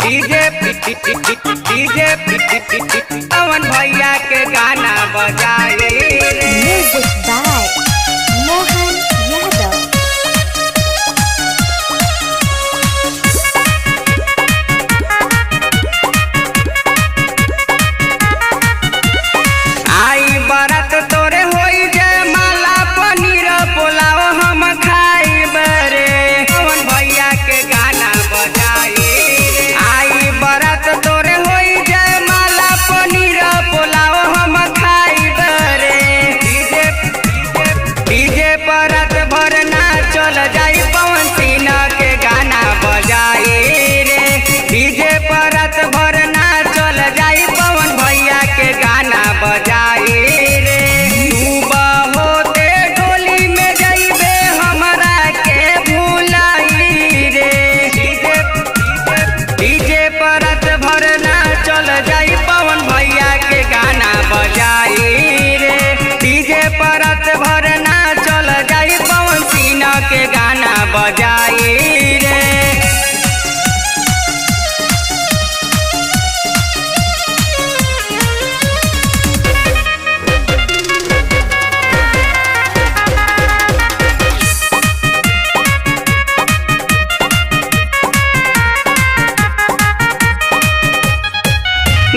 DJ पवन भैया के गाना बजाए म्यूजिक बाय मोहन यादव। आई बरत तोरे होई जय माला पनीर पुलाव हम खाई बरे पवन भैया के गाना बजाए आई बरत तोरे होई जय माला पनीर पुलाव हम खाई बरे डीजे परत भर ना चल जाई पवन सिंह के गाना बजाए रे डीजे परत भर ना चल जाई पवन भैया के गाना बजाए रे तू होते डोली में जइबे हमरा के भुलाई रे डीजे परत भर ना चल जाई पवन भैया के गाना बजाए रे डीजे परत भर ना चल जाई पवन सिंह के गाना बजाए रे।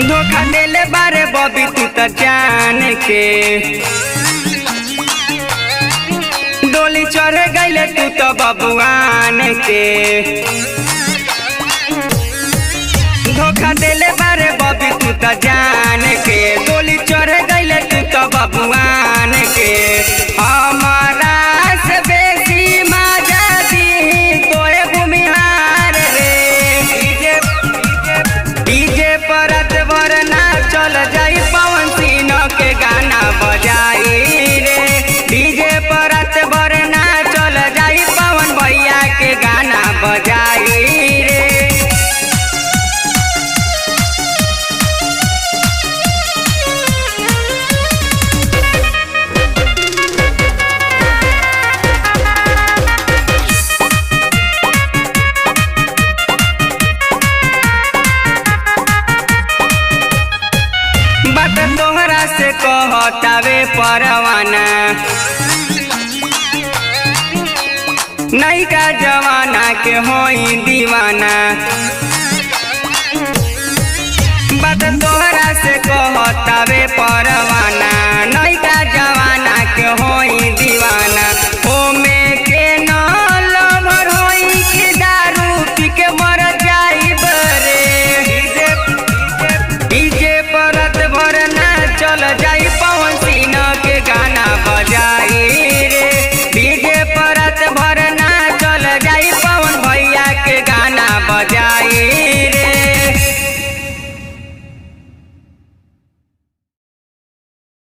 धोखा देले बारे बबी तू त जान के डोली चढ़ गईले तू तो बबुआन के धोखा देले बारे बबी तू त जान के डोली चढ़ गईले तू तो बबुआन के हमारा से बेसी मजा दी तोए भूमिहार रे डीजे परत भर ना चल जाई पवन सिंह के गाना बजाई रे डीजे परत भर ना चल जाई पवन भैया के गाना बजाई रे। बात तोहरा से कहतावे परवाना नैका जवाना के होई दीवाना बात तोहरा से कहतावे परवाना नैका जवाना के होई दीवाना ओमे के न लभर होई कि दारू पी के मर जाई बरे डीजे परत भर ना चल जाई